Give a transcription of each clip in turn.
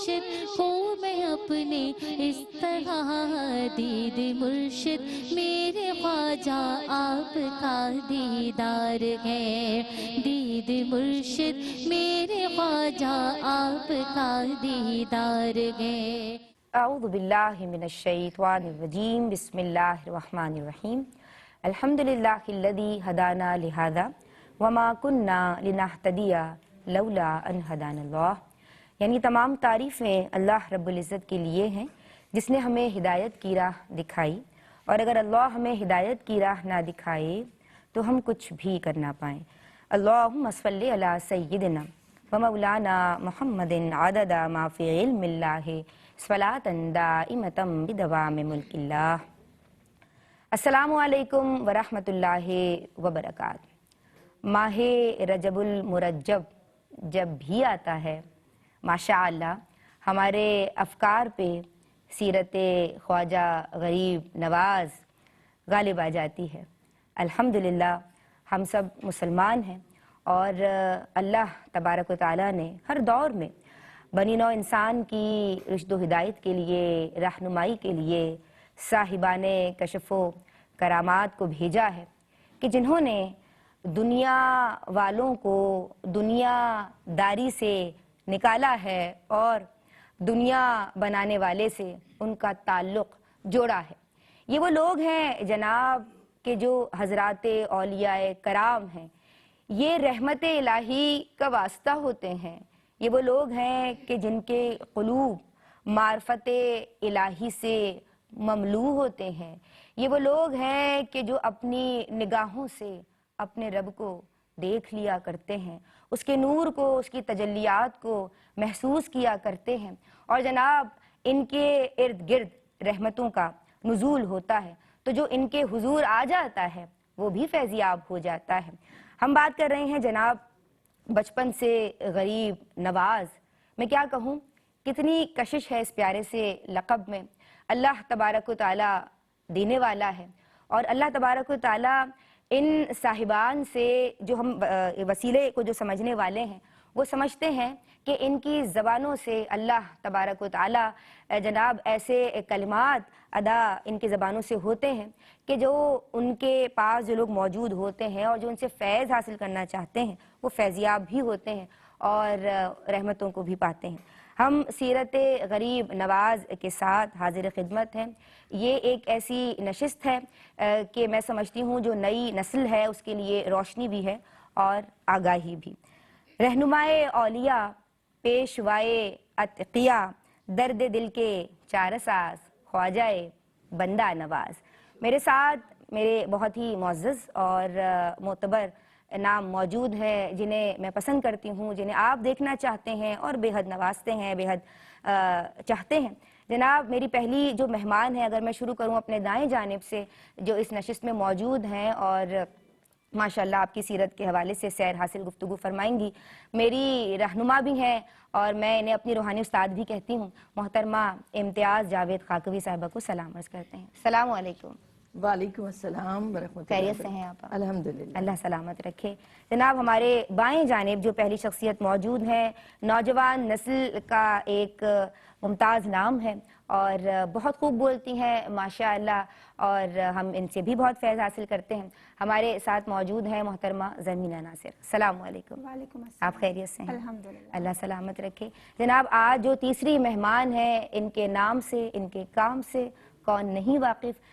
مرشد ہوں میں اپنے اس طرح، دید مرشد میرے خواجہ آپ کا دیدار ہے، دید مرشد میرے خواجہ آپ کا دیدار ہے۔ اعوذ باللہ من الشیطان الرجیم، بسم اللہ الرحمن الرحیم، الحمدللہ الذی ہدانا لہذا وما کننا لنہتدی لولا ان ہدانا اللہ۔ یعنی تمام تعریفیں اللہ رب العزت کے لیے ہیں جس نے ہمیں ہدایت کی راہ دکھائی، اور اگر اللہ ہمیں ہدایت کی راہ نہ دکھائے تو ہم کچھ بھی کر نہ پائیں۔ اللہم صلی علی سیدنا ومولانا محمد عدد ما فی علم اللہ صلاۃ دائمۃ بدوام ملک اللہ۔ السلام علیکم ورحمۃ اللہ وبرکاتہ۔ ماہ رجب المرجب جب بھی آتا ہے ماشاءاللہ ہمارے افکار پہ سیرت خواجہ غریب نواز غالب آ جاتی ہے۔ الحمدللہ ہم سب مسلمان ہیں، اور اللہ تبارک و تعالیٰ نے ہر دور میں بنی نوع انسان کی رشد و ہدایت کے لیے، رہنمائی کے لیے صاحبان کشف و کرامات کو بھیجا ہے کہ جنہوں نے دنیا والوں کو دنیا داری سے نکالا ہے اور دنیا بنانے والے سے ان کا تعلق جوڑا ہے۔ یہ وہ لوگ ہیں جناب کہ جو حضرات اولیاء کرام ہیں، یہ رحمت الہی کا واسطہ ہوتے ہیں۔ یہ وہ لوگ ہیں کہ جن کے قلوب معرفت الہی سے مملو ہوتے ہیں۔ یہ وہ لوگ ہیں کہ جو اپنی نگاہوں سے اپنے رب کو دیکھ لیا کرتے ہیں، اس کے نور کو، اس کی تجلیات کو محسوس کیا کرتے ہیں، اور جناب ان کے ارد گرد رحمتوں کا نزول ہوتا ہے، تو جو ان کے حضور آ جاتا ہے وہ بھی فیضیاب ہو جاتا ہے۔ ہم بات کر رہے ہیں جناب بچپن سے غریب نواز۔ میں کیا کہوں، کتنی کشش ہے اس پیارے سے لقب میں۔ اللہ تبارک و تعالیٰ دینے والا ہے، اور اللہ تبارک و تعالیٰ ان صاحبان سے جو ہم وسیلے کو جو سمجھنے والے ہیں وہ سمجھتے ہیں کہ ان کی زبانوں سے اللہ تبارک و تعالیٰ جناب ایسے کلمات ادا ان کی زبانوں سے ہوتے ہیں کہ جو ان کے پاس جو لوگ موجود ہوتے ہیں اور جو ان سے فیض حاصل کرنا چاہتے ہیں وہ فیضیاب بھی ہوتے ہیں اور رحمتوں کو بھی پاتے ہیں۔ ہم سیرت غریب نواز کے ساتھ حاضر خدمت ہیں۔ یہ ایک ایسی نشست ہے کہ میں سمجھتی ہوں جو نئی نسل ہے اس کے لیے روشنی بھی ہے اور آگاہی بھی۔ رہنمائے اولیاء، پیشوائے اتقیاء، درد دل کے چارساز، خواجہ بندہ نواز۔ میرے ساتھ میرے بہت ہی معزز اور معتبر نام موجود ہیں جنہیں میں پسند کرتی ہوں، جنہیں آپ دیکھنا چاہتے ہیں اور بے حد نوازتے ہیں، بے حد چاہتے ہیں۔ جناب میری پہلی جو مہمان ہے، اگر میں شروع کروں اپنے دائیں جانب سے، جو اس نشست میں موجود ہیں اور ماشاءاللہ آپ کی سیرت کے حوالے سے سیر حاصل گفتگو فرمائیں گی، میری رہنما بھی ہیں اور میں انہیں اپنی روحانی استاد بھی کہتی ہوں، محترمہ امتیاز جاوید خاکوی صاحبہ کو سلام عرض کرتے ہیں۔ السلام علیکم۔ وعلیکم السلام ورحمۃ اللہ۔ خیریت سے ہیں آپ؟ الحمدللہ، اللہ سلامت رکھے۔ جناب ہمارے بائیں جانب جو پہلی شخصیت موجود ہے، نوجوان نسل کا ایک ممتاز نام ہے اور بہت خوب بولتی ہیں ماشاءاللہ، اور ہم ان سے بھی بہت فیض حاصل کرتے ہیں۔ ہمارے ساتھ موجود ہیں محترمہ زرمینہ ناصر۔ السلام علیکم۔ وعلیکم السلام۔ آپ خیریت سے ہیں؟ الحمدللہ، اللہ سلامت رکھے۔ جناب آج جو تیسری مہمان ہے، ان کے نام سے، ان کے کام سے کون نہیں واقف؟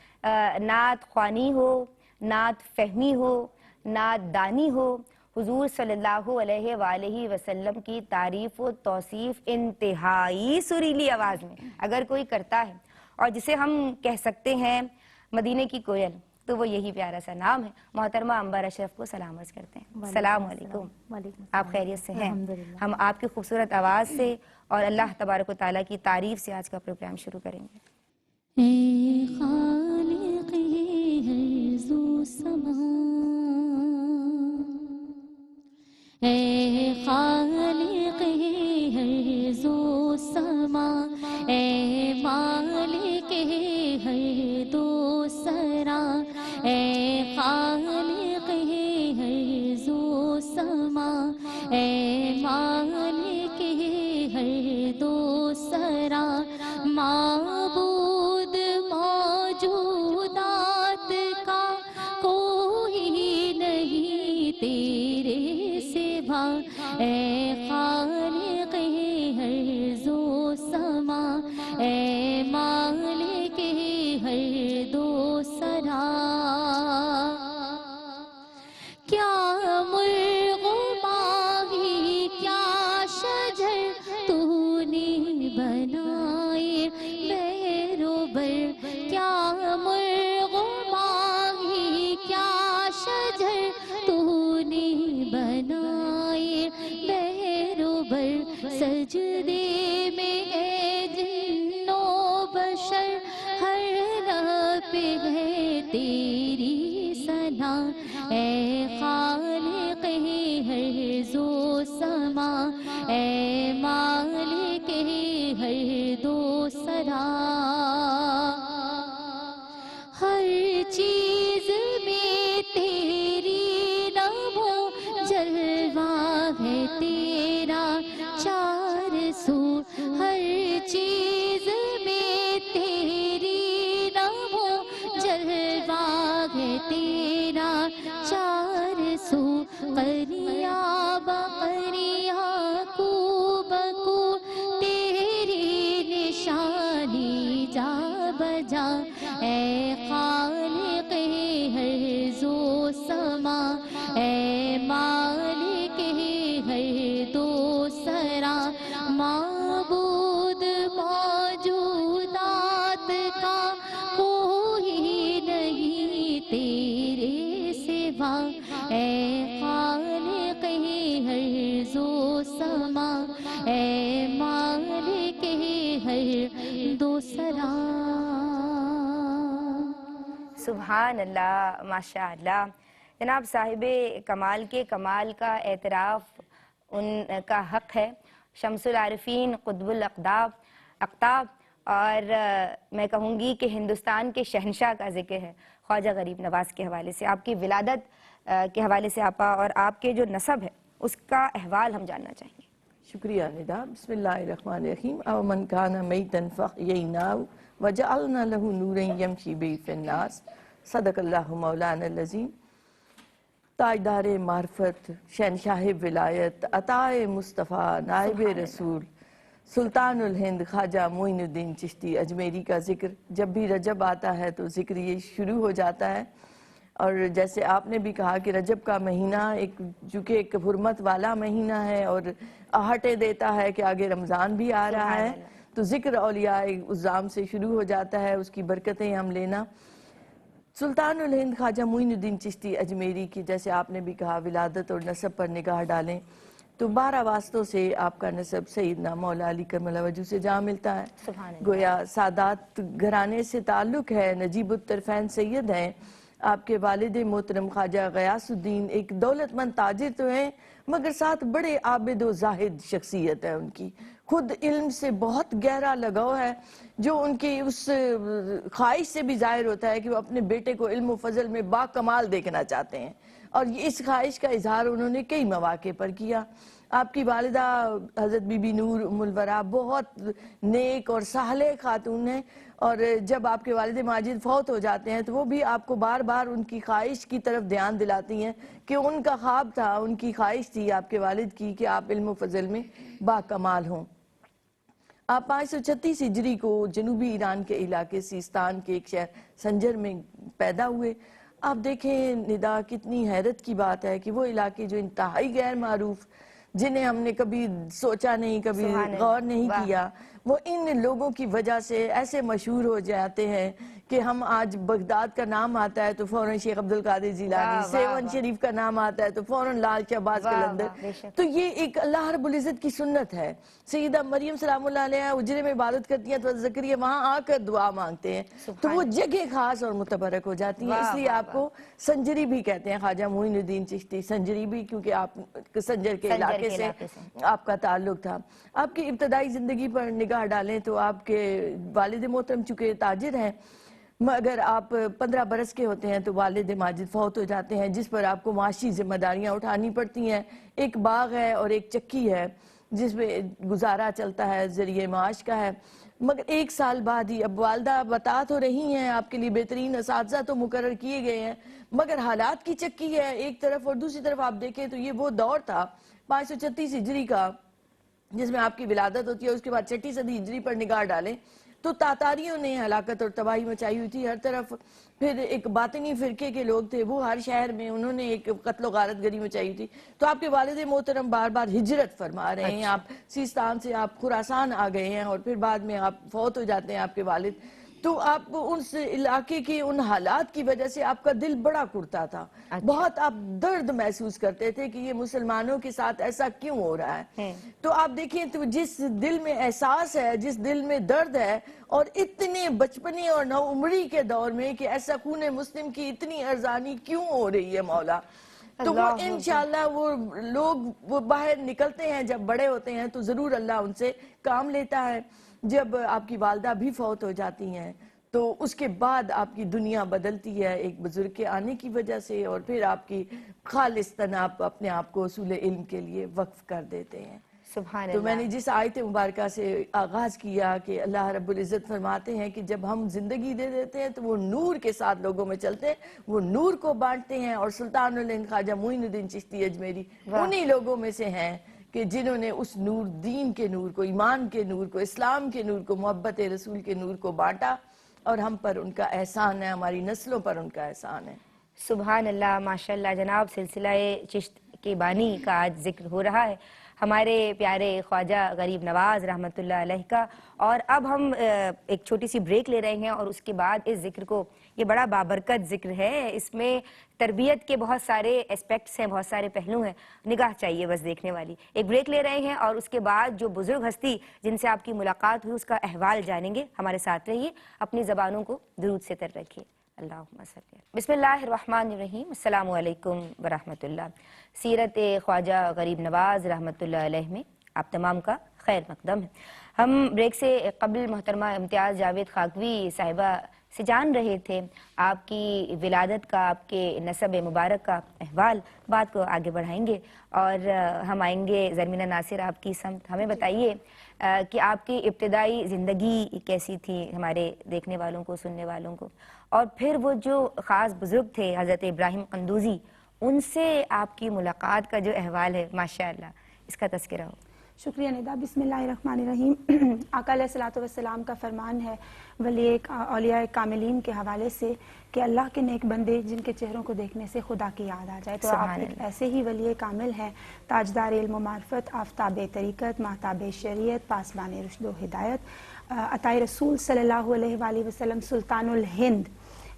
نعت خوانی ہو، نعت فہمی ہو، نعت دانی ہو، حضور صلی اللہ علیہ وآلہ وسلم کی تعریف و توصیف انتہائی سریلی آواز میں اگر کوئی کرتا ہے اور جسے ہم کہہ سکتے ہیں مدینے کی کوئل، تو وہ یہی پیارا سا نام ہے۔ محترمہ عنبر اشرف کو سلام عرض کرتے ہیں۔ السلام علیکم۔ آپ خیریت سے ہیں؟ ہم آپ کی خوبصورت آواز سے اور اللہ تبارک و تعالیٰ کی تعریف سے آج کا پروگرام شروع کریں گے۔ اے خالق ہر ذو سما، اے خالق ہر ذو سما، اے مالک ہر دو سرا، اے خالق ہر ذو سما، اے مالک ہر دو سرا، سرا معبود موجودات کا کوئی نہیں تیرے سوا اے خالق ارض و سما اے مالک ہر دو سرا کیا مرغ و ماہی کیا شجر تو نے بنائے بحر و بر کیا مرغ و ماہی کیا شجر تو نے بنائے بحر و بر سجدے میں اے جن و بشر ہر لب پہ ہے تیری ثنا اے خالق ارض و سما اے مالک ہر دو سرا ہر چیز میں تیری نمو جلوہ ہے تیرا چار سو ہر چیز میں تیری نمو جلوہ ہے تیرا چار سو قریا بقریا کو بکو تیری نشانی جا بجا اے خالق ارض و سما اے مالک ہر دو سرا معبود موجودات کا کوئی نہیں تیرے سوا اے خالق ارض و سما اے مالک ہر دو سرا سبحان اللہ، ماشاء اللہ۔ جناب صاحب کمال کے کمال کا اعتراف ان کا حق ہے، شمس العارفین قطب اقطاب، اور میں کہوں گی کہ ہندوستان کے شہنشاہ کا ذکر ہے خواجہ غریب نواز کے حوالے سے، آپ کی ولادت کے حوالے سے آپا اور آپ کے جو نسب ہے اس کا احوال ہم جاننا چاہیں گے۔ شکریہ ندا۔ بسم اللہ الرحمن الرحیم۔ او من کان میتا فاحییناہ وجعلنا لہ نورا یمشی بہ فی الناس، صدق اللہ مولانا العظیم۔ تاجدار معرفت، شہنشاہ ولایت، عطائے مصطفیٰ، نائب رسول، سلطان الہند خواجہ معین الدین چشتی اجمیری کا ذکر جب بھی رجب آتا ہے تو ذکر یہ شروع ہو جاتا ہے۔ اور جیسے آپ نے بھی کہا کہ رجب کا مہینہ چونکہ ایک حرمت والا مہینہ ہے اور آہٹیں دیتا ہے کہ آگے رمضان بھی آ رہا ہے، تو ذکر اولیاء عظام سے شروع ہو جاتا ہے، اس کی برکتیں ہم لینا۔ سلطان الہند خواجہ معین الدین چشتی اجمیری کی جیسے آپ نے بھی کہا ولادت اور نسب پر نگاہ ڈالیں تو 12 واسطوں سے آپ کا نسب سیدنا مولا علی کرم اللہ وجہہ سے جا ملتا ہے۔ گویا سادات گھرانے سے تعلق ہے، نجیب الطرفین سید ہیں، آپ کے والد محترم خواجہ غیاث الدین ایک دولت مند تاجر تو ہیں مگر ساتھ بڑے عابد و زاہد شخصیت ہے ان کی، خود علم سے بہت گہرا لگاؤ ہے جو ان کی اس خواہش سے بھی ظاہر ہوتا ہے کہ وہ اپنے بیٹے کو علم و فضل میں با کمال دیکھنا چاہتے ہیں، اور اس خواہش کا اظہار انہوں نے کئی مواقع پر کیا۔ آپ کی والدہ حضرت بی بی نور ام الورا بہت نیک اور صالح خاتون ہیں، اور جب آپ کے والد ماجد فوت ہو جاتے ہیں تو وہ بھی آپ کو بار بار ان کی خواہش کی طرف دھیان دلاتی ہیں کہ ان کا خواب تھا، ان کی خواہش تھی آپ کے والد کی کہ آپ علم و فضل میں با کمال ہوں۔ آپ 536 ہجری کو جنوبی ایران کے علاقے سیستان کے ایک شہر سنجر میں پیدا ہوئے۔ آپ دیکھیں ندا کتنی حیرت کی بات ہے کہ وہ علاقے جو انتہائی غیر معروف، جنہیں ہم نے کبھی سوچا نہیں، کبھی غور نہیں کیا، وہ ان لوگوں کی وجہ سے ایسے مشہور ہو جاتے ہیں کہ ہم آج بغداد کا نام آتا ہے تو فوراً شیخ عبدالقادر جیلانی، سیون شریف کا نام آتا ہے تو فوراً لال شہباز قلندر۔ تو یہ ایک اللہ رب العزت کی سنت ہے۔ سیدہ مریم سلام اللہ علیہ اجرے میں عبادت کرتی ہیں تو زکریا وہاں آ کر دعا مانگتے ہیں، تو وہ جگہ خاص اور متبرک ہو جاتی ہیں، اس لیے آپ کو سنجری بھی کہتے ہیں، خواجہ معین الدین چشتی سنجری بھی، کیونکہ آپ سنجر کے علاقے سے آپ کا تعلق تھا۔ آپ کی ابتدائی زندگی پر نگاہ ڈالیں تو آپ کے والد محترم چونکہ تاجر ہیں، مگر آپ 15 برس کے ہوتے ہیں تو والد ماجد فوت ہو جاتے ہیں، جس پر آپ کو معاشی ذمہ داریاں اٹھانی پڑتی ہیں۔ ایک باغ ہے اور ایک چکی ہے، جس میں گزارا چلتا ہے، ذریعہ معاش کا ہے. مگر 1 سال بعد ہی اب والدہ بتا تو رہی ہیں آپ کے لیے بہترین اساتذہ تو مقرر کیے گئے ہیں، مگر حالات کی چکی ہے ایک طرف، اور دوسری طرف آپ دیکھیں تو یہ وہ دور تھا 536 ہجری کا جس میں آپ کی ولادت ہوتی ہے. اس کے بعد 6 صدی ہجری پر نگاہ ڈالیں تو تاتاریوں نے ہلاکت اور تباہی مچائی ہوئی تھی ہر طرف. پھر ایک باطنی فرقے کے لوگ تھے، وہ ہر شہر میں انہوں نے ایک قتل و غارت گری مچائی ہوئی تھی. تو آپ کے والد محترم بار بار ہجرت فرما رہے ہیں. آپ سیستان سے آپ خراسان آ گئے ہیں اور پھر بعد میں آپ فوت ہو جاتے ہیں آپ کے والد. تو آپ اس علاقے کے ان حالات کی وجہ سے آپ کا دل بڑا کرتا تھا. بہت آپ درد محسوس کرتے تھے کہ یہ مسلمانوں کے ساتھ ایسا کیوں ہو رہا ہے. تو آپ دیکھیں تو جس دل میں احساس ہے، جس دل میں درد ہے، اور اتنے بچپنے اور نو عمری کے دور میں کہ ایسا خون مسلم کی اتنی ارزانی کیوں ہو رہی ہے مولا. تو وہ انشاءاللہ وہ لوگ وہ باہر نکلتے ہیں، جب بڑے ہوتے ہیں تو ضرور اللہ ان سے کام لیتا ہے. جب آپ کی والدہ بھی فوت ہو جاتی ہیں تو اس کے بعد آپ کی دنیا بدلتی ہے ایک بزرگ کے آنے کی وجہ سے، اور پھر آپ کی خالصتاً آپ اپنے آپ کو اصول علم کے لیے وقف کر دیتے ہیں. سبحان تو میں اللہ. نے جس آیت مبارکہ سے آغاز کیا کہ اللہ رب العزت فرماتے ہیں کہ جب ہم زندگی دے دیتے ہیں تو وہ نور کے ساتھ لوگوں میں چلتے ہیں، وہ نور کو بانٹتے ہیں. اور سلطان الہند خواجہ معین الدین چشتی اجمیری انہی لوگوں میں سے ہیں کہ جنہوں نے اس نور، دین کے نور کو، ایمان کے نور کو، اسلام کے نور کو، محبت رسول کے نور کو بانٹا. اور ہم پر ان کا احسان ہے، ہماری نسلوں پر ان کا احسان ہے. سبحان اللہ، ماشاءاللہ. جناب سلسلہ چشت کے بانی کا آج ذکر ہو رہا ہے، ہمارے پیارے خواجہ غریب نواز رحمۃ اللہ علیہ کا. اور اب ہم ایک چھوٹی سی بریک لے رہے ہیں اور اس کے بعد اس ذکر کو، یہ بڑا بابرکت ذکر ہے، اس میں تربیت کے بہت سارے اسپیکٹس ہیں، بہت سارے پہلو ہیں، نگاہ چاہیے بس دیکھنے والی. ایک بریک لے رہے ہیں اور اس کے بعد جو بزرگ ہستی جن سے آپ کی ملاقات ہوئی اس کا احوال جانیں گے. ہمارے ساتھ رہیے، اپنی زبانوں کو درود سے تر رکھیے. اللہم صلی. بسم اللہ الرحمن الرحیم. السلام علیکم ورحمۃ اللہ. سیرت خواجہ غریب نواز رحمۃ اللہ علیہ میں آپ تمام کا خیر مقدم ہے. ہم بریک سے قبل محترمہ امتیاز جاوید خاکوی صاحبہ سے جان رہے تھے آپ کی ولادت کا، آپ کے نسب مبارک کا احوال. بات کو آگے بڑھائیں گے اور ہم آئیں گے زرمینہ ناصر آپ کی سمت. ہمیں بتائیے کہ آپ کی ابتدائی زندگی کیسی تھی ہمارے دیکھنے والوں کو، سننے والوں کو، اور پھر وہ جو خاص بزرگ تھے حضرت ابراہیم قندوزی، ان سے آپ کی ملاقات کا جو احوال ہے ماشاءاللہ اس کا تذکرہ ہو. شکریہ ندا. بسم اللہ الرحمن الرحیم. آقا علیہ الصلوۃ والسلام کا فرمان ہے ولی اولیاء کاملین کے حوالے سے کہ اللہ کے نیک بندے جن کے چہروں کو دیکھنے سے خدا کی یاد آ جائے. تو آپ ایک ایسے ہی ولی کامل ہیں، تاجدار علم و معرفت، آفتاب طریقت، ماہتاب شریعت، پاسبان رشد و ہدایت، عطائے رسول صلی اللہ علیہ وآلہ وسلم، سلطان الہند،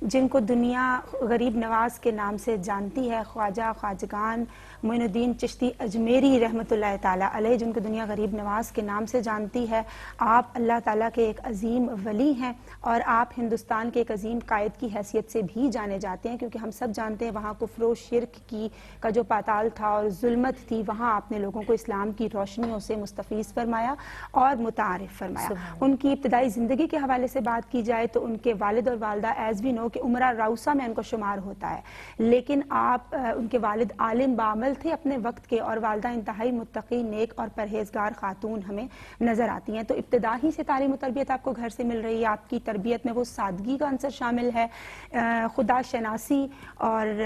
جن کو دنیا غریب نواز کے نام سے جانتی ہے. خواجہ خواجگان معین الدین چشتی اجمیری رحمۃ اللہ تعالیٰ علیہ، جن کو دنیا غریب نواز کے نام سے جانتی ہے. آپ اللہ تعالیٰ کے ایک عظیم ولی ہیں اور آپ ہندوستان کے ایک عظیم قائد کی حیثیت سے بھی جانے جاتے ہیں، کیونکہ ہم سب جانتے ہیں وہاں کفر و شرک کا جو پاتال تھا اور ظلمت تھی، وہاں آپ نے لوگوں کو اسلام کی روشنیوں سے مستفیض فرمایا اور متعارف فرمایا. ان کی ابتدائی زندگی کے حوالے سے بات کی جائے تو ان کے والد اور والدہ ایز وی نو کہ عمرہ راؤسا میں ان کو شمار ہوتا ہے، لیکن آپ ان کے والد عالم بعمل تھے اپنے وقت کے، اور والدہ انتہائی متقی، نیک اور پرہیزگار خاتون ہمیں نظر آتی ہیں. تو ابتدا ہی سے تعلیم و تربیت آپ کو گھر سے مل رہی ہے. آپ کی تربیت میں وہ سادگی کا عنصر شامل ہے، خدا شناسی اور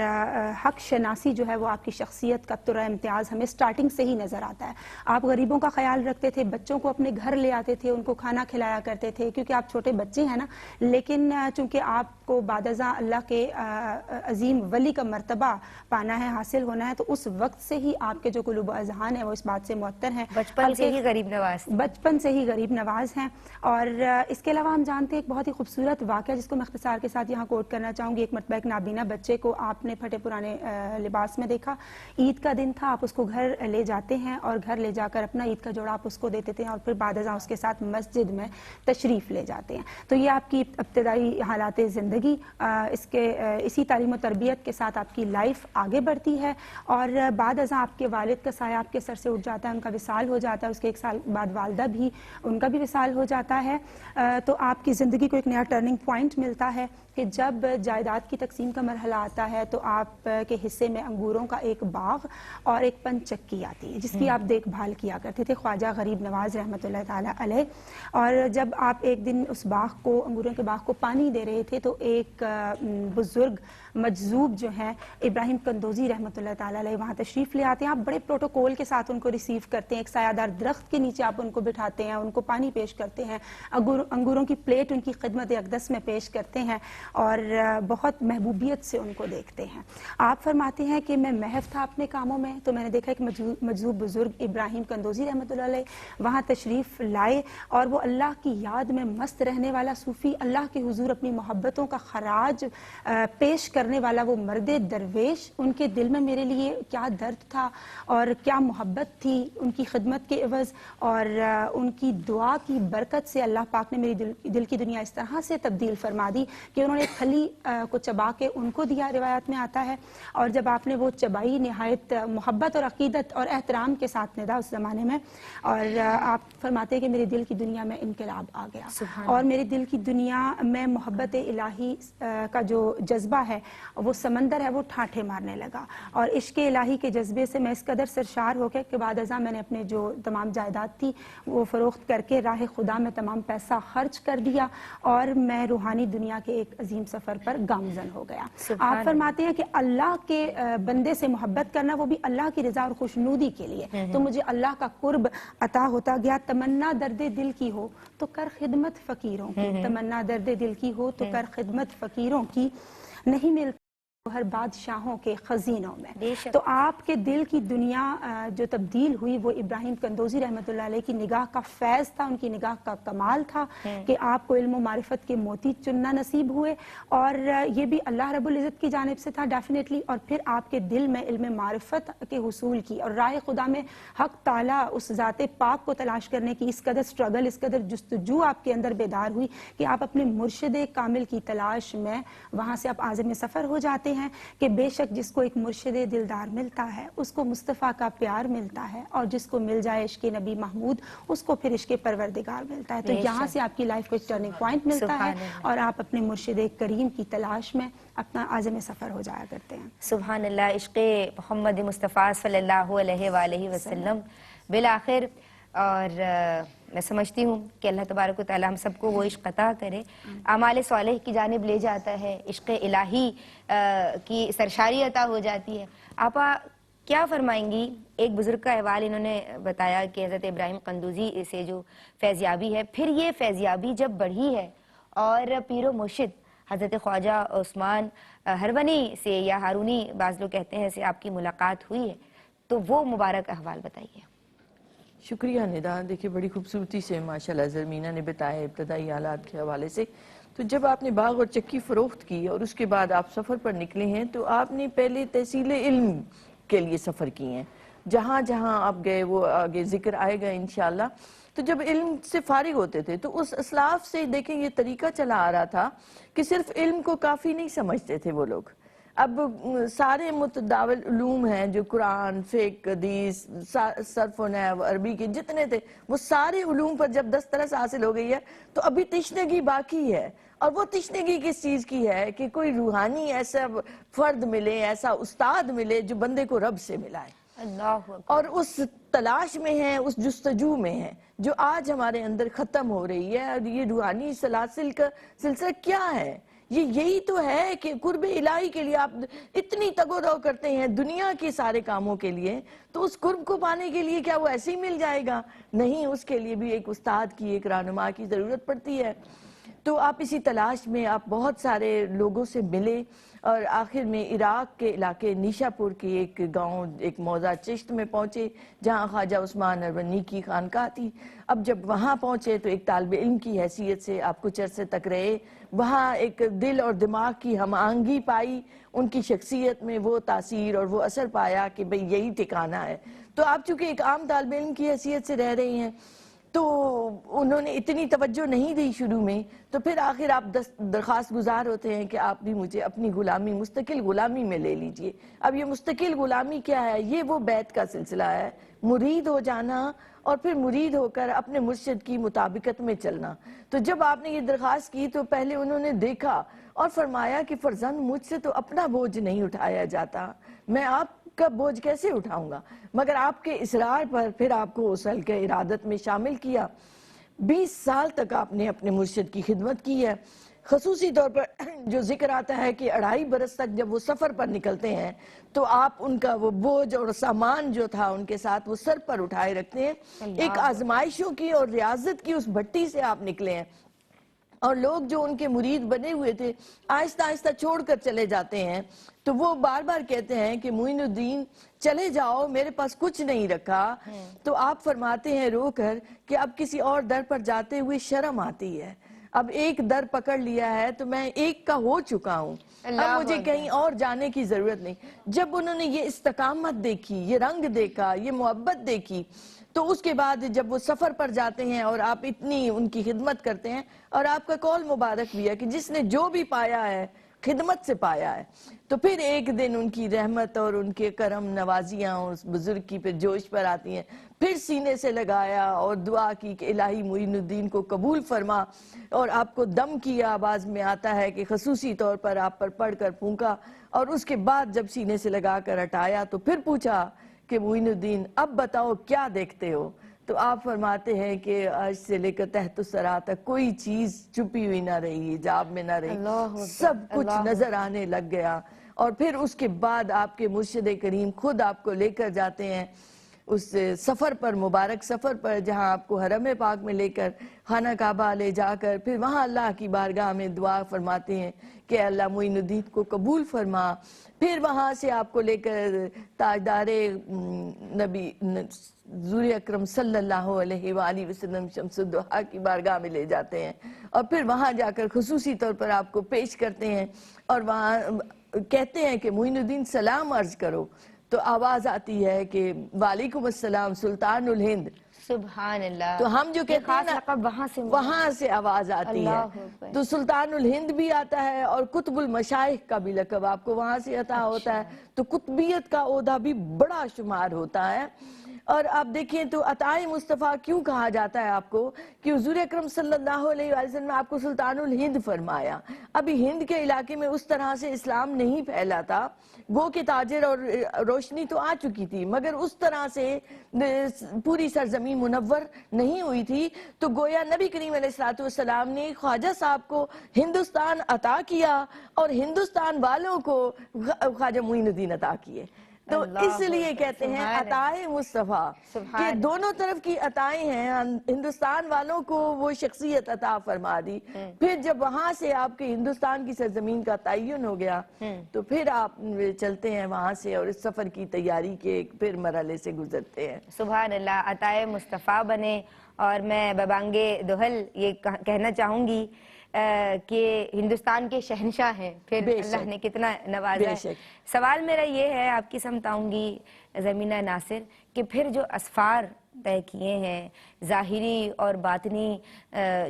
حق شناسی جو ہے وہ آپ کی شخصیت کا طرح امتیاز ہمیں سٹارٹنگ سے ہی نظر آتا ہے. آپ غریبوں کا خیال رکھتے تھے، بچوں کو اپنے گھر لے آتے تھے، ان کو کھانا کھلایا کرتے تھے، کیونکہ آپ چھوٹے بچے ہیں نا. لیکن چونکہ آپ کو بعد ازاں اللہ کے عظیم ولی کا مرتبہ پانا ہے، حاصل ہونا ہے، تو اس وقت سے ہی آپ کے جو قلوب و اذہان ہیں وہ اس بات سے معطر ہیں. بچپن سے ہی غریب نواز، بچپن سے ہی غریب نواز ہیں. اور اس کے علاوہ ہم جانتے ہیں ایک بہت ہی خوبصورت واقعہ جس کو میں اختصار کے ساتھ یہاں کوٹ کرنا چاہوں گی. ایک مرتبہ ایک نابینا بچے کو آپ نے پھٹے پرانے لباس میں دیکھا. عید کا دن تھا، آپ اس کو گھر لے جاتے ہیں اور گھر لے جا کر اپنا عید کا جوڑا آپ اس کو دیتے تھے اور پھر بعد ازاں اس کے ساتھ مسجد میں تشریف لے جاتے ہیں. تو یہ آپ کی ابتدائی حالات زندگی. اسی تعلیم و تربیت کے ساتھ آپ کی لائف آگے بڑھتی ہے، اور بعد ازاں آپ کے والد کا سایہ آپ کے سر سے اٹھ جاتا ہے، ان کا وصال ہو جاتا ہے، اس کے 1 سال بعد والدہ بھی، ان کا بھی وصال ہو جاتا ہے، تو آپ کی زندگی کو ایک نیا ٹرننگ پوائنٹ ملتا ہے کہ جب جائیداد کی تقسیم کا مرحلہ آتا ہے تو آپ کے حصے میں انگوروں کا ایک باغ اور ایک پن چکی آتی ہے جس کی آپ دیکھ بھال کیا کرتے تھے خواجہ غریب نواز رحمۃ اللہ تعالیٰ علیہ. اور جب آپ ایک دن اس باغ کو، انگوروں کے باغ کو پانی دے رہے تھے تو ایک بزرگ مجذوب جو ہیں ابراہیم قندوزی رحمۃ اللہ تعالیٰ علیہ وہاں تشریف لے آتے ہیں. آپ بڑے پروٹوکول کے ساتھ ان کو ریسیو کرتے ہیں، ایک سایہ دار درخت کے نیچے آپ ان کو بٹھاتے ہیں، ان کو پانی پیش کرتے ہیں، انگوروں کی پلیٹ ان کی خدمت اقدس میں پیش کرتے ہیں اور بہت محبوبیت سے ان کو دیکھتے ہیں. آپ فرماتے ہیں کہ میں محو تھا اپنے کاموں میں تو میں نے دیکھا کہ مجذوب بزرگ ابراہیم قندوزی رحمۃ اللہ علیہ وہاں تشریف لائے اور وہ اللہ کی یاد میں مست رہنے والا صوفی، اللہ کے حضور اپنی محبتوں کا خراج پیش کرنے والا وہ مرد درویش، ان کے دل میں میرے لیے کیا درد تھا اور کیا محبت تھی ان کی خدمت کے عوض، اور ان کی دعا کی برکت سے اللہ پاک نے میری دل کی دنیا اس طرح سے تبدیل فرما دی کہ انہوں نے پھلی کو چبا کے ان کو دیا، روایات میں آتا ہے. اور جب آپ نے وہ چبائی نہایت محبت اور عقیدت اور احترام کے ساتھ ندا اس زمانے میں، اور آپ فرماتے ہیں کہ میرے دل کی دنیا میں انقلاب آ گیا اور میرے دل کی دنیا میں محبت الہی کا جو جذبہ ہے وہ سمندر ہے وہ ٹھاٹھے مارنے لگا، اور عشق الہی کے جذبے سے میں اس قدر سرشار ہو گیا کہ بعد ازاں میں نے اپنے جو تمام جائیداد تھی وہ فروخت کر کے راہ خدا میں تمام پیسہ خرچ کر دیا اور میں روحانی دنیا کے ایک عظیم سفر پر گامزن ہو گیا. آپ فرماتے ہیں کہ اللہ کے بندے سے محبت کرنا وہ بھی اللہ کی رضا اور خوشنودی کے لیے، تو مجھے اللہ کا قرب عطا ہوتا گیا. تمنا درد دل کی ہو تو کر خدمت فقیروں کی، تمنا درد دل کی ہو تو کر خدمت فقیروں کی، نہیں ملتا ہر بادشاہوں کے خزینوں میں. تو آپ کے دل کی دنیا جو تبدیل ہوئی وہ ابراہیم قندوزی رحمۃ اللہ علیہ کی نگاہ کا فیض تھا، ان کی نگاہ کا کمال تھا کہ آپ کو علم و معرفت کے موتی چننا نصیب ہوئے، اور یہ بھی اللہ رب العزت کی جانب سے تھا ڈیفینیٹلی. اور پھر آپ کے دل میں علم معرفت کے حصول کی اور راہ خدا میں حق تعالیٰ اس ذات پاک کو تلاش کرنے کی اس قدر اسٹرگل، اس قدر جستجو آپ کے اندر بیدار ہوئی کہ آپ اپنے مرشد کامل کی تلاش میں وہاں سے آپ عازم سفر ہو جاتے ہیں کہ بے شک جس کو ایک مرشد دلدار ملتا ہے اس کو مصطفیٰ کا پیار ملتا ہے، اور جس کو مل جائے عشق نبی محمود اس کو پھر عشق پروردگار ملتا ہے. تو یہاں سے آپ کی لائف کو ایک ٹرننگ پوائنٹ ملتا ہے اور آپ اپنے مرشد کریم کی تلاش میں اپنا عازم سفر ہو جایا کرتے ہیں. سبحان اللہ. عشق محمد مصطفیٰ صلی اللہ علیہ وآلہ وسلم بالآخر. اور میں سمجھتی ہوں کہ اللہ تبارک و تعالی ہم سب کو وہ عشق عطا کرے، اعمال صالح کی جانب لے جاتا ہے، عشق الہی کی سرشاری عطا ہو جاتی ہے. آپا کیا فرمائیں گی؟ ایک بزرگ کا احوال انہوں نے بتایا کہ حضرت ابراہیم قندوزی سے جو فیضیابی ہے، پھر یہ فیضیابی جب بڑھی ہے اور پیر و مرشد حضرت خواجہ عثمان ہرونی سے یا ہارونی بعض لوگ کہتے ہیں سے آپ کی ملاقات ہوئی ہے، تو وہ مبارک احوال بتائیے. شکریہ ندا. دیکھیے بڑی خوبصورتی سے ماشاءاللہ زرمینہ نے بتایا ابتدائی حالات کے حوالے سے. تو جب آپ نے باغ اور چکی فروخت کی اور اس کے بعد آپ سفر پر نکلے ہیں تو آپ نے پہلے تحصیل علم کے لیے سفر کی ہیں. جہاں جہاں آپ گئے وہ آگے ذکر آئے گا انشاءاللہ. تو جب علم سے فارغ ہوتے تھے تو اس اسلاف سے دیکھیں یہ طریقہ چلا آ رہا تھا کہ صرف علم کو کافی نہیں سمجھتے تھے وہ لوگ. اب سارے متداول علوم ہیں جو قرآن، فقہ، حدیث، صرف و نحو، عربی کے جتنے تھے وہ سارے علوم پر جب دسترس حاصل ہو گئی ہے تو ابھی تشنگی باقی ہے. اور وہ تشنگی کس چیز کی ہے کہ کوئی روحانی ایسا فرد ملے، ایسا استاد ملے جو بندے کو رب سے ملائے. اور اس تلاش میں ہیں، اس جستجو میں ہیں جو آج ہمارے اندر ختم ہو رہی ہے. اور یہ روحانی سلاسل کا سلسلہ کیا ہے؟ یہی تو ہے کہ قرب الہی کے لیے آپ اتنی تگ و دو کرتے ہیں دنیا کے سارے کاموں کے لیے، تو اس قرب کو پانے کے لیے کیا وہ ایسے ہی مل جائے گا؟ نہیں، اس کے لیے بھی ایک استاد کی، ایک رہنما کی ضرورت پڑتی ہے. تو آپ اسی تلاش میں آپ بہت سارے لوگوں سے ملے اور آخر میں عراق کے علاقے نیشا پور کے ایک گاؤں، ایک موضع چشت میں پہنچے جہاں خواجہ عثمان ہرونی کی خانقاہ تھی. اب جب وہاں پہنچے تو ایک طالب علم کی حیثیت سے آپ کچھ عرصے تک رہے. وہاں ایک دل اور دماغ کی ہم آہنگی پائی، ان کی شخصیت میں وہ تاثیر اور وہ اثر پایا کہ بھئی یہی ٹھکانہ ہے. تو آپ چونکہ ایک عام طالب علم کی حیثیت سے رہ رہی ہیں تو انہوں نے اتنی توجہ نہیں دی شروع میں، تو پھر آخر آپ درخواست گزار ہوتے ہیں کہ آپ بھی مجھے اپنی غلامی، مستقل غلامی میں لے لیجئے۔ اب یہ مستقل غلامی کیا ہے؟ یہ وہ بیعت کا سلسلہ ہے، مرید ہو جانا اور پھر مرید ہو کر اپنے مرشد کی مطابقت میں چلنا۔ تو جب آپ نے یہ درخواست کی تو پہلے انہوں نے دیکھا اور فرمایا کہ فرزند مجھ سے تو اپنا بوجھ نہیں اٹھایا جاتا، میں آپ کا بوجھ کیسے اٹھاؤں گا؟ مگر آپ کے اصرار پر پھر آپ کو اس حلقہ ارادت میں شامل کیا۔ 20 سال تک آپ نے اپنے مرشد کی خدمت کی ہے۔ خصوصی طور پر جو ذکر آتا ہے کہ 2.5 برس تک جب وہ سفر پر نکلتے ہیں تو آپ ان کا وہ بوجھ اور سامان جو تھا ان کے ساتھ وہ سر پر اٹھائے رکھتے ہیں۔ ایک آزمائشوں کی اور ریاضت کی اس بھٹی سے آپ نکلے ہیں، اور لوگ جو ان کے مرید بنے ہوئے تھے آہستہ آہستہ چھوڑ کر چلے جاتے ہیں، تو وہ بار بار کہتے ہیں کہ معین الدین چلے جاؤ، میرے پاس کچھ نہیں رکھا۔ تو آپ فرماتے ہیں رو کر کہ اب کسی اور در پر جاتے ہوئے شرم آتی ہے، اب ایک در پکڑ لیا ہے تو میں ایک کا ہو چکا ہوں، اب مجھے کہیں اور جانے کی ضرورت نہیں۔ جب انہوں نے یہ استقامت دیکھی، یہ رنگ دیکھا، یہ محبت دیکھی، تو اس کے بعد جب وہ سفر پر جاتے ہیں اور آپ اتنی ان کی خدمت کرتے ہیں، اور آپ کا قول مبارک بھی ہے کہ جس نے جو بھی پایا ہے خدمت سے پایا ہے، تو پھر ایک دن ان کی رحمت اور ان کے کرم نوازیاں اس بزرگ کی پھر جوش پر آتی ہیں، پھر سینے سے لگایا اور دعا کی کہ الہی معین الدین کو قبول فرما، اور آپ کو دم کی آواز میں آتا ہے کہ خصوصی طور پر آپ پر پڑھ کر پھونکا، اور اس کے بعد جب سینے سے لگا کر ہٹایا تو پھر پوچھا کہ معین الدین اب بتاؤ کیا دیکھتے ہو؟ تو آپ فرماتے ہیں کہ آج سے لے کر تحت الثری تک کوئی چیز چھپی ہوئی نہ رہی، حجاب میں نہ رہی، سب کچھ نظر آنے لگ گیا۔ اور پھر اس کے بعد آپ کے مرشد کریم خود آپ کو لے کر جاتے ہیں اس سفر پر، مبارک سفر پر، جہاں آپ کو حرم پاک میں لے کر خانہ کعبہ لے جا کر پھر وہاں اللہ کی بارگاہ میں دعا فرماتے ہیں کہ اللہ معین الدین کو قبول فرما۔ پھر وہاں سے آپ کو لے کر تاجدار نبی حضور اکرم صلی اللہ علیہ وآلہ وسلم شمس الضحیٰ کی بارگاہ میں لے جاتے ہیں، اور پھر وہاں جا کر خصوصی طور پر آپ کو پیش کرتے ہیں، اور وہاں کہتے ہیں کہ معین الدین سلام عرض کرو، تو آواز آتی ہے کہ وعلیکم السلام سلطان الہند۔ سبحان اللہ۔ تو ہم جو کہتے ہیں نا وہاں سے آواز آتی ہے، تو سلطان الہند بھی آتا ہے، اور قطب المشائخ کا بھی لقب آپ کو وہاں سے عطا ہوتا ہے، تو قطبیت کا عہدہ بھی بڑا شمار ہوتا ہے۔ اور آپ دیکھیں تو عطائے مصطفیٰ کیوں کہا جاتا ہے آپ کو کہ حضور اکرم صلی اللہ علیہ وسلم نے آپ کو سلطان الہند فرمایا۔ ابھی ہند کے علاقے میں اس طرح سے اسلام نہیں پھیلا تھا، گو کہ تاجر اور روشنی تو آ چکی تھی، مگر اس طرح سے پوری سرزمین منور نہیں ہوئی تھی، تو گویا نبی کریم علیہ السلام نے خواجہ صاحب کو ہندوستان عطا کیا اور ہندوستان والوں کو خواجہ معین الدین عطا کیے۔ تو اس لیے کہتے ہیں عطائے مصطفیٰ، کہ دونوں طرف کی عطائیں ہیں، ہندوستان والوں کو وہ شخصیت عطا فرما دی، پھر جب وہاں سے آپ کے ہندوستان کی سرزمین کا تعین ہو گیا تو پھر آپ چلتے ہیں وہاں سے اور اس سفر کی تیاری کے پھر مرحلے سے گزرتے ہیں۔ سبحان اللہ، عطائے مصطفیٰ بنے۔ اور میں ببانگے دوحل یہ کہنا چاہوں گی کہ ہندوستان کے شہنشاہ ہیں، پھر اللہ نے کتنا نوازا ہے۔ سوال میرا یہ ہے، آپ کی سمت آؤں گی زمینہ ناصر، کہ پھر جو اسفار طے کیے ہیں، ظاہری اور باطنی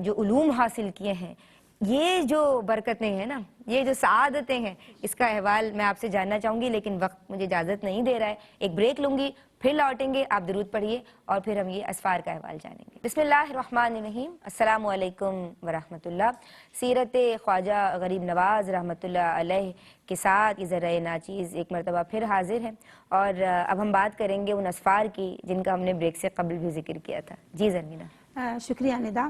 جو علوم حاصل کیے ہیں، یہ جو برکتیں ہیں نا، یہ جو سعادتیں ہیں، اس کا احوال میں آپ سے جاننا چاہوں گی، لیکن وقت مجھے اجازت نہیں دے رہا ہے۔ ایک بریک لوں گی، پھر لوٹیں گے، آپ درود پڑھیے اور پھر ہم یہ اسفار کا احوال جانیں گے۔ بسم اللہ الرحمن الرحیم، السلام علیکم ورحمۃ اللہ۔ سیرت خواجہ غریب نواز رحمۃ اللہ علیہ کے ساتھ یہ ذرائع ناچیز ایک مرتبہ پھر حاضر ہے، اور اب ہم بات کریں گے ان اسفار کی جن کا ہم نے بریک سے قبل بھی ذکر کیا تھا۔ جی زرمینہ۔ شکریہ ندا۔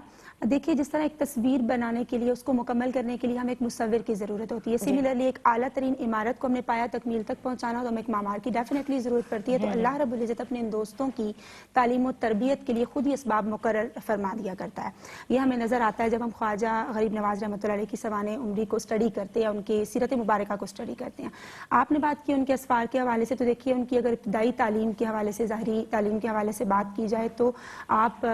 دیکھیے، جس طرح ایک تصویر بنانے کے لیے، اس کو مکمل کرنے کے لیے ہمیں ایک مصور کی ضرورت ہوتی ہے، سملرلی ایک اعلیٰ ترین عمارت کو ہم نے پایا تکمیل تک پہنچانا تو ہمیں ایک معمار کی ڈیفینیٹلی ضرورت پڑتی ہے۔ تو اللہ رب العزت اپنے ان دوستوں کی تعلیم و تربیت کے لیے خود ہی اسباب مقرر فرما دیا کرتا ہے۔ یہ ہمیں نظر آتا ہے جب ہم خواجہ غریب نواز رحمۃ اللہ علیہ کی سوانح عمری کو اسٹڈی کرتے ہیں، ان کی سیرت مبارکہ کو اسٹڈی کرتے ہیں۔ آپ نے بات کی ان کے اسفار کے حوالے سے، تو دیکھیے ان کی اگر ابتدائی تعلیم کے حوالے سے، ظاہری تعلیم کے حوالے سے بات کی جائے تو آپ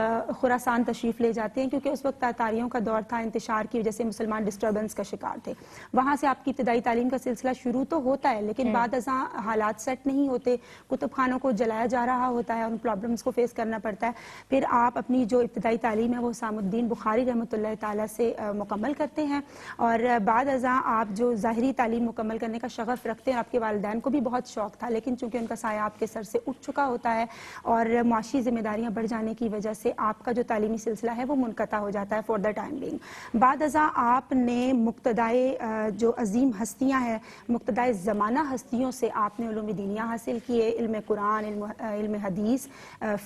خراسان خراسان تشریف لے جاتے ہیں کیونکہ اس وقت تاتاریوں کا دور تھا، انتشار کی وجہ سے مسلمان ڈسٹربنس کا شکار تھے. وہاں سے آپ کی ابتدائی تعلیم کا سلسلہ شروع تو ہوتا ہے لیکن بعد ازاں حالات سیٹ نہیں ہوتے، کتب خانوں کو جلایا جا رہا ہوتا ہے، ان پرابلمس کو فیس کرنا پڑتا ہے. پھر آپ اپنی جو ابتدائی تعلیم ہے وہ حسام الدین بخاری رحمۃ اللہ تعالیٰ سے مکمل کرتے ہیں، اور بعد ازاں آپ جو ظاہری تعلیم مکمل کرنے کا شغف رکھتے ہیں، آپ کے والدین کو بھی بہت شوق تھا لیکن چونکہ ان کا سایہ آپ کے سر سے اٹھ چکا ہوتا ہے اور معاشی ذمہ داریاں بڑھ جانے کی وجہ سے آپ کا جو تعلیمی سلسلہ ہے وہ منقطع ہو جاتا ہے فار دا ٹائم بینگ. بعد ازاں آپ نے مقتدائے جو عظیم ہستیاں ہیں، مقتدائے زمانہ ہستیوں سے آپ نے علوم دینیہ حاصل کیے، علم قرآن، علم حدیث،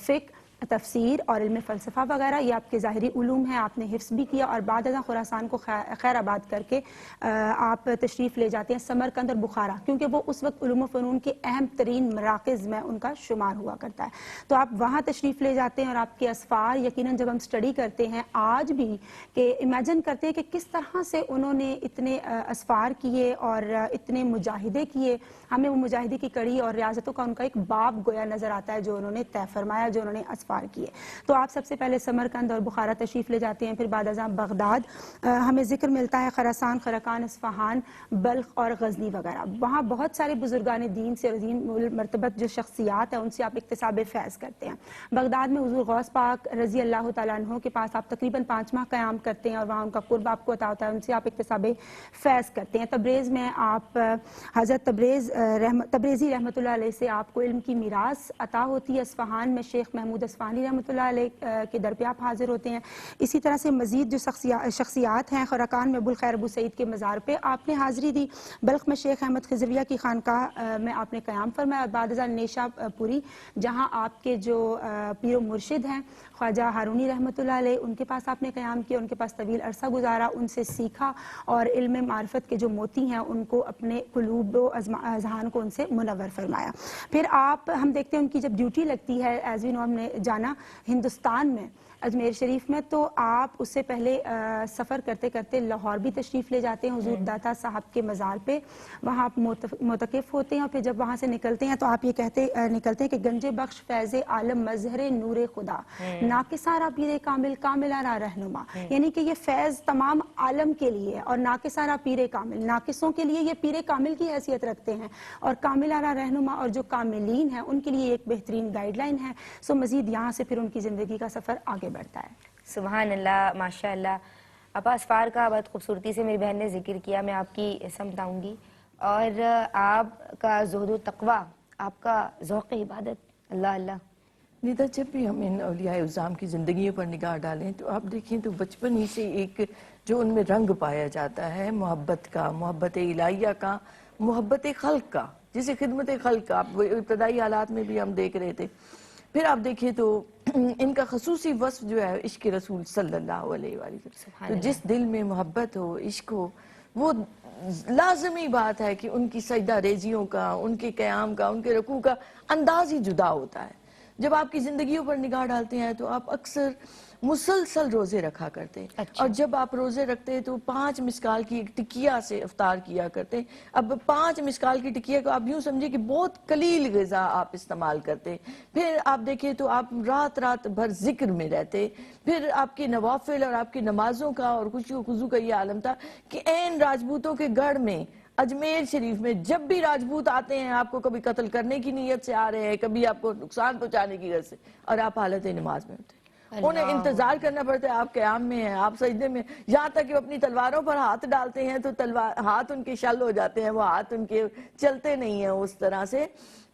فقہ، تفسیر اور علم فلسفہ وغیرہ. یہ آپ کے ظاہری علوم ہیں، آپ نے حفظ بھی کیا اور بعد ازاں خراسان کو خیر آباد کر کے آپ تشریف لے جاتے ہیں سمرقند اور بخارا، کیونکہ وہ اس وقت علوم و فنون کے اہم ترین مراکز میں ان کا شمار ہوا کرتا ہے. تو آپ وہاں تشریف لے جاتے ہیں اور آپ کے اسفار یقیناً جب ہم اسٹڈی کرتے ہیں آج بھی کہ امیجن کرتے ہیں کہ کس طرح سے انہوں نے اتنے اسفار کیے اور اتنے مجاہدے کیے، ہمیں وہ مجاہدے کی کڑی اور ریاضتوں کا ان کا ایک باب گویا نظر آتا ہے جو انہوں نے طے فرمایا، جو انہوں نے اسفار کیے. تو آپ سب سے پہلے سمرقند اور بخارا تشریف لے جاتے ہیں، پھر بعد ازاں بغداد ہمیں ذکر ملتا ہے، خراسان، خرقان، اصفہان، بلخ اور غزنی وغیرہ. وہاں بہت سارے بزرگان دین سے عظیم مرتبت جو شخصیات ہیں ان سے آپ اکتساب فیض کرتے ہیں. بغداد میں حضور غوث پاک رضی اللہ تعالیٰ عنہ کے پاس آپ تقریباً 5 ماہ قیام کرتے ہیں اور وہاں ان کا قرب آپ کو عطا ہوتا ہے، ان سے آپ اکتساب فیض کرتے ہیں. تبریز میں آپ حضرت تبریزی رحمۃ اللہ علیہ سے آپ کو علم کی میراث عطا ہوتی ہے. اصفہان میں شیخ محمود اصفہانی رحمۃ اللہ علیہ کے در پہ آپ حاضر ہوتے ہیں. اسی طرح سے مزید جو شخصیات ہیں، خرقان میں ابوالخیر ابو سعید کے مزار پہ آپ نے حاضری دی، بلخ میں شیخ احمد خضرویہ کی خانقاہ میں آپ نے قیام فرمایا اور بعد ازاں نیشا پوری جہاں آپ کے جو پیر و مرشد ہیں خواجہ ہارونی رحمۃ اللہ علیہ، ان کے پاس آپ نے قیام کیا، ان کے پاس طویل عرصہ گزارا، ان سے سیکھا اور علم معرفت کے جو موتی ہیں ان کو اپنے قلوب و اذہان کو ان سے منور فرمایا. پھر ہم دیکھتے ہیں ان کی جب ڈیوٹی لگتی ہے ایز وی نو، ہم نے جانا ہندوستان میں اجمیر شریف میں، تو آپ اس سے پہلے سفر کرتے کرتے لاہور بھی تشریف لے جاتے ہیں حضور داتا صاحب کے مزار پہ، وہاں آپ معتکف ہوتے ہیں اور پھر جب وہاں سے نکلتے ہیں تو آپ یہ نکلتے ہیں کہ گنج بخش فیض عالم مظہر نور خدا ناکسارا پیر کامل کاملارا رہنما، یعنی کہ یہ فیض تمام عالم کے لیے اور ناکسارا پیر کامل، ناقصوں کے لیے یہ پیر کامل کی حیثیت رکھتے ہیں اور کاملارا رہنما اور جو کاملین ہیں ان کے لیے ایک بہترین گائیڈ لائن ہے. سو مزید یہاں سے پھر ان کی زندگی کا سفر آگے بڑھتا ہے. سبحان اللہ، ماشاء اللہ. اپا اسفار کا بہت خوبصورتی سے میری بہن نے ذکر کیا، میں آپ کی سمت آؤں گی. اور آپ کا زہد و تقویٰ، آپ کا ذوق عبادت، اللہ اللہ. نیتا، جب بھی ہم ان اولیاء اعظام کی زندگیوں پر نگاہ ڈالیں تو آپ دیکھیں تو بچپن ہی سے ایک جو ان میں رنگ پایا جاتا ہے محبت کا، محبت الہیہ کا، محبت خلق کا، جسے خدمت خلق کا آپ ابتدائی حالات میں بھی ہم دیکھ رہے تھے. پھر آپ دیکھیں تو ان کا خصوصی وصف جو ہے عشق رسول صلی اللہ علیہ وآلہ وسلم. تو جس دل میں محبت ہو، عشق ہو، وہ لازمی بات ہے کہ ان کی سجدہ ریزیوں کا، ان کے قیام کا، ان کے رکوع کا انداز ہی جدا ہوتا ہے. جب آپ کی زندگیوں پر نگاہ ڈالتے ہیں تو آپ اکثر مسلسل روزے رکھا کرتے ہیں. اور جب آپ روزے رکھتے ہیں تو 5 مسکال کی ایک ٹکیا سے افطار کیا کرتے ہیں. اب 5 مسکال کی ٹکیا کو آپ یوں سمجھے کہ بہت قلیل غذا آپ استعمال کرتے ہیں. پھر آپ دیکھیں تو آپ رات بھر ذکر میں رہتے. پھر آپ کے نوافل اور آپ کی نمازوں کا اور خشوع و خضوع کا یہ عالم تھا کہ عین راجپوتوں کے گڑھ میں اجمیر شریف میں جب بھی راجپوت آتے ہیں آپ کو کبھی قتل کرنے کی نیت سے آ رہے ہیں، کبھی آپ کو نقصان پہنچانے کی غرض سے، اور آپ حالت نماز میں ہوتے ہیں. انہیں انتظار کرنا پڑتا ہے، آپ قیام میں ہیں، آپ سجدے میں، یہاں تک کہ اپنی تلواروں پر ہاتھ ڈالتے ہیں تو ہاتھ ان کے شل ہو جاتے ہیں، وہ ہاتھ ان کے چلتے نہیں ہیں اس طرح سے.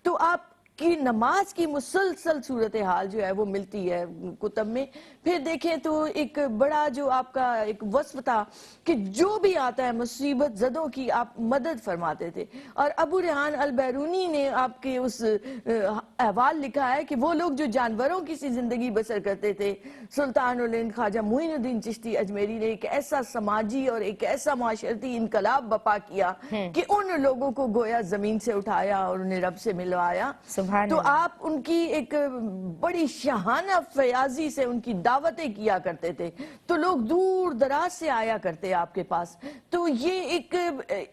تو آپ کی نماز کی مسلسل صورتحال جو ہے وہ ملتی ہے کتب میں. پھر دیکھیں تو ایک بڑا جو آپ کا ایک وصف تھا کہ جو بھی آتا ہے مصیبت زدوں کی آپ مدد فرماتے تھے. اور ابو ریحان البیرونی نے آپ کے اس احوال لکھا ہے کہ وہ لوگ جو جانوروں کی سی زندگی بسر کرتے تھے، سلطان الہند خواجہ معین الدین چشتی اجمیری نے ایک ایسا سماجی اور ایک ایسا معاشرتی انقلاب بپا کیا کہ ان لوگوں کو گویا زمین سے اٹھایا اور انہیں رب سے ملوایا. سبحان تو اللہ۔ آپ ان کی ایک بڑی شاہانہ فیاضی سے ان کی دعوتیں کیا کرتے تھے، تو لوگ دور دراز سے آیا کرتے آپ کے پاس۔ تو یہ ایک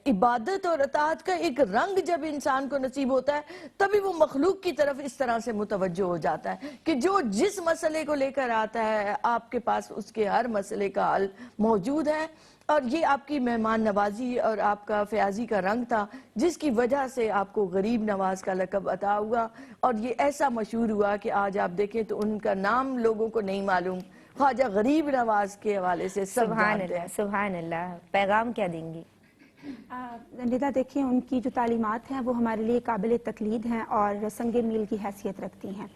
عبادت اور اطاعت کا ایک رنگ جب انسان کو نصیب ہوتا ہے، تبھی وہ مخلوق کی طرف اس طرح سے متوجہ ہو جاتا ہے کہ جو جس مسئلے کو لے کر آتا ہے آپ کے پاس اس کے ہر مسئلے کا حل موجود ہے۔ اور یہ آپ کی مہمان نوازی اور آپ کا فیاضی کا رنگ تھا، جس کی وجہ سے آپ کو غریب نواز کا لقب عطا ہوا، اور یہ ایسا مشہور ہوا کہ آج آپ دیکھیں تو ان کا نام لوگوں کو نہیں معلوم، خواجہ غریب نواز کے حوالے سے سب سبحان جانتے ہیں۔ اللہ، سبحان اللہ۔ پیغام کیا دیں گی؟ ندا دیکھیں، ان کی جو تعلیمات ہیں وہ ہمارے لیے قابل تقلید ہیں اور سنگ میل کی حیثیت رکھتی ہیں۔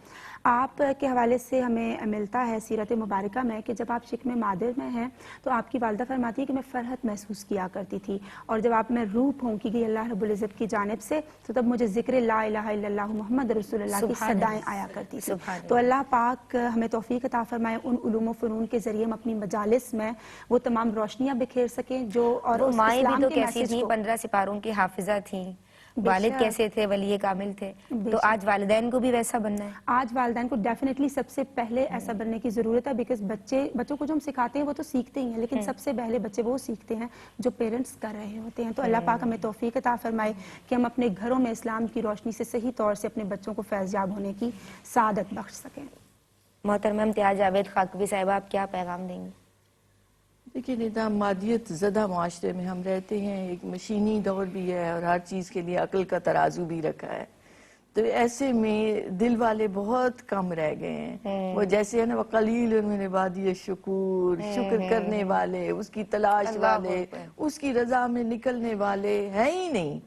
آپ کے حوالے سے ہمیں ملتا ہے سیرت مبارکہ میں کہ جب آپ شکم مادر میں ہیں تو آپ کی والدہ فرماتی ہے کہ میں فرحت محسوس کیا کرتی تھی، اور جب آپ میں روح پھونکی گئی اللہ رب العزت کی جانب سے تو تب مجھے ذکر لا الہ الا اللہ محمد رسول اللہ کی سبحان صدائیں اللہ، آیا کرتی تھی۔ سبحان تو اللہ۔ اللہ پاک ہمیں توفیق عطا فرمائے ان علوم و فنون کے ذریعے ہم اپنی مجالس میں وہ تمام روشنیاں بکھیر سکیں جو اور وہ اس مائیں بھی اسلام تو کے کیسی میسج تھیں، کو 15 سپاروں کی حافظہ تھیں، بے والد شک۔ کیسے تھے، ولی کامل تھے، بے تو شک۔ آج والدین کو بھی ویسا بننا ہے۔ آج والدین کو ڈیفینیٹلی سب سے پہلے ایسا بننے کی ضرورت ہے، بیکاز بچوں کو جو ہم سکھاتے ہیں وہ تو سیکھتے ہی ہیں، لیکن سب سے پہلے بچے وہ سیکھتے ہیں جو پیرنٹس کر رہے ہوتے ہیں۔ تو اللہ پاک ہمیں توفیق عطا فرمائے کہ ہم اپنے گھروں میں اسلام کی روشنی سے صحیح طور سے اپنے بچوں کو فیض یاب ہونے کی سعادت بخش سکیں۔ محترمہ امتیاز جاوید خاکوی صاحبہ، آپ کیا پیغام دیں گی؟ دیکھیے ندا، مادیت زدہ معاشرے میں ہم رہتے ہیں، ایک مشینی دور بھی ہے اور ہر چیز کے لیے عقل کا ترازو بھی رکھا ہے، تو ایسے میں دل والے بہت کم رہ گئے ہیں۔ وہ جیسے ہے نا، وَقَلِيلٌ مِّنْ عِبَادِيَ الشُّكُورُ، شکر کرنے والے، اس کی تلاش اللہ والے، اکبر۔ اس کی رضا میں نکلنے والے ہیں ہی نہیں،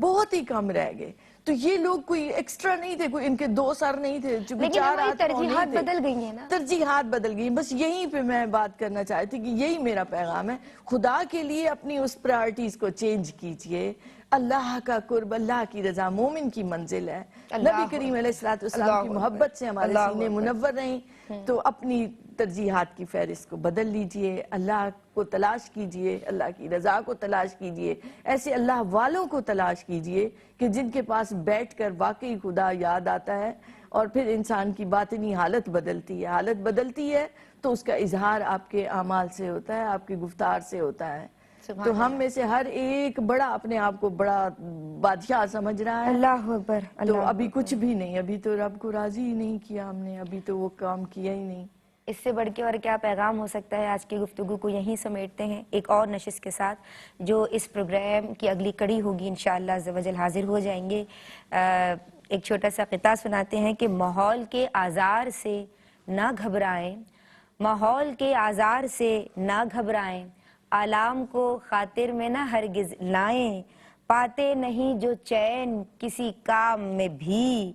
بہت ہی کم رہ گئے۔ تو یہ لوگ کوئی ایکسٹرا نہیں تھے، کوئی ان کے 2 سر نہیں تھے، چونکہ لیکن 4 ہماری ہاتھ پاؤں نہیں ترجیحات تھے۔ بدل گئی ہیں نا۔ ترجیحات بدل گئی، بس یہیں پہ میں بات کرنا چاہتی کہ یہی میرا پیغام ہے، خدا کے لیے اپنی اس پرائرٹیز کو چینج کیجئے۔ اللہ کا قرب، اللہ کی رضا مومن کی منزل ہے۔ نبی کریم علیہ السلام کی محبت سے ہمارے سینے منور رہیں، تو اپنی ترجیحات کی فہرست کو بدل لیجئے، اللہ کو تلاش کیجئے، اللہ کی رضا کو تلاش کیجئے، ایسے اللہ والوں کو تلاش کیجئے کہ جن کے پاس بیٹھ کر واقعی خدا یاد آتا ہے، اور پھر انسان کی باطنی حالت بدلتی ہے۔ حالت بدلتی ہے تو اس کا اظہار آپ کے اعمال سے ہوتا ہے، آپ کی گفتار سے ہوتا ہے۔ تو ہم میں سے ہر ایک بڑا اپنے آپ کو بڑا بادشاہ سمجھ رہا ہے، اللہ اکبر، تو اللہ ابھی اکبر۔ کچھ بھی نہیں، ابھی تو رب کو راضی ہی نہیں کیا ہم نے، ابھی تو وہ کام کیا ہی نہیں۔ اس سے بڑھ کے اور کیا پیغام ہو سکتا ہے؟ آج کی گفتگو کو یہیں سمیٹتے ہیں ایک اور نشست کے ساتھ، جو اس پروگرام کی اگلی کڑی ہوگی انشاءاللہ عز و جل حاضر ہو جائیں گے۔ ایک چھوٹا سا قطعہ سناتے ہیں کہ ماحول کے آزار سے نہ گھبرائیں، ماحول کے آزار سے نہ گھبرائیں، آلام کو خاطر میں نہ ہرگز لائیں، پاتے نہیں جو چین کسی کام میں بھی،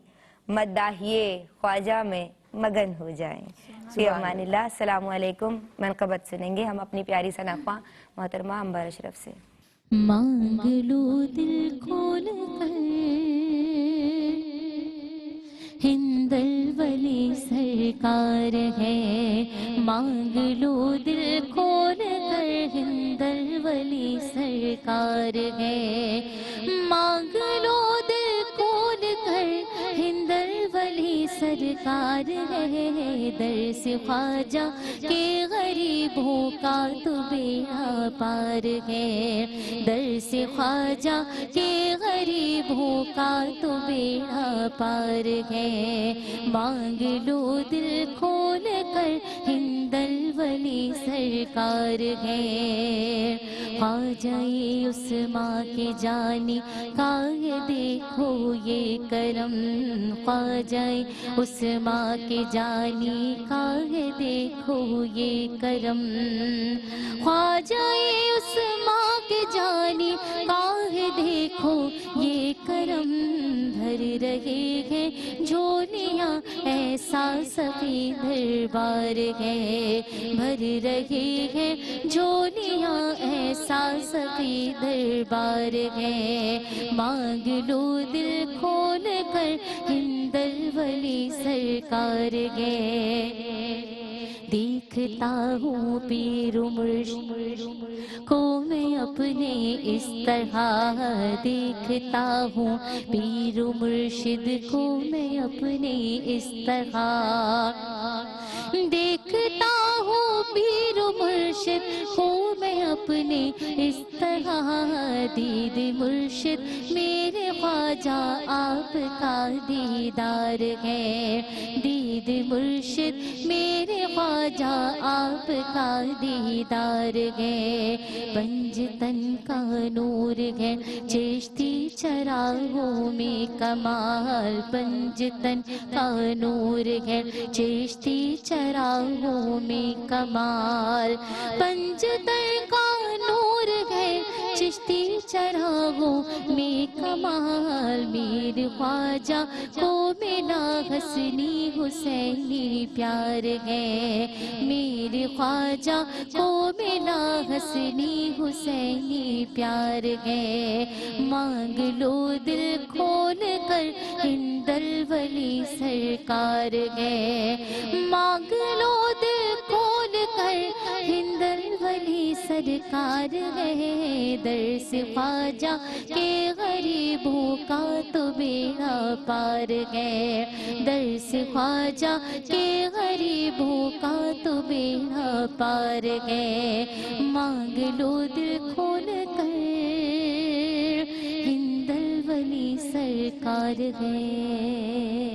مداحیے خواجہ میں مگن ہو جائیں۔ فی امان اللہ۔ السلام علیکم۔ منقبت سنیں گے ہم اپنی پیاری سناخواں محترمہ عنبر اشرف سے۔ مانگ لو دل کھول کر ہند الولی سرکار ہے، مانگ لو دل کھول کر ہند الولی سرکار ہے، مانگ لو دل کھول کر ہند الولی سرکار ہے، در سے خواجہ کے غریبوں کا تو بیڑا پار ہے، در سے خواجہ کے غریبوں کا تو بیڑا پار ہے، مانگ لو دل کھول کر ہند الولی سرکار ہے، خواجہ عثماں کے جانی کا یہ دیکھو یہ کرم، خواجہ عثماں کے جانی کا یہ دیکھو یہ کرم، خواجہ عثماں کے جانی کا یہ دیکھو یہ کرم، بھر رہے ہیں جھولیاں ایسا سخی دربار ہے، بھر رہے ہیں جھولیاں ایسا سخی دربار ہے، مانگ لو دل کھول کر ہند الولی سرکار ہے، دیکھتا ہوں پیر مرشد کو میں اپنے اس طرح، دیکھتا ہوں پیر مرشد کو میں اپنے اس طرح، دیکھتا ہوں پیر مرشد کو میں اپنے اس طرح، دید مرشد میرے خواجہ آپ کا دیدار ہے، دید مرشد میرے خواجہ آپ کا دیدار ہے، پنجتن کا نور ہے چشتی چراغوں میں کمال، پنجتن کا نور ہے چشتی چراغوں میں کمال، پنجتن کا نور ہے چشتی چراغوں میں کمال، میرے خواجہ کو ملا حسنی حسینی پیار ہے، میرے خواجہ کو ملا حسنی حسینی پیار ہے، مانگ لو دل کھول کر ہند الولی سرکار ہے، مانگ لو دل کھول کر ہند الولی سرکار ہے، درس خواجہ کے غریبوں کا تو بیڑا پار ہے، درس خواجہ کے غریبوں کا تو بیڑا پار ہے، مانگ لو دل کھول کر ہند الولی سرکار ہے۔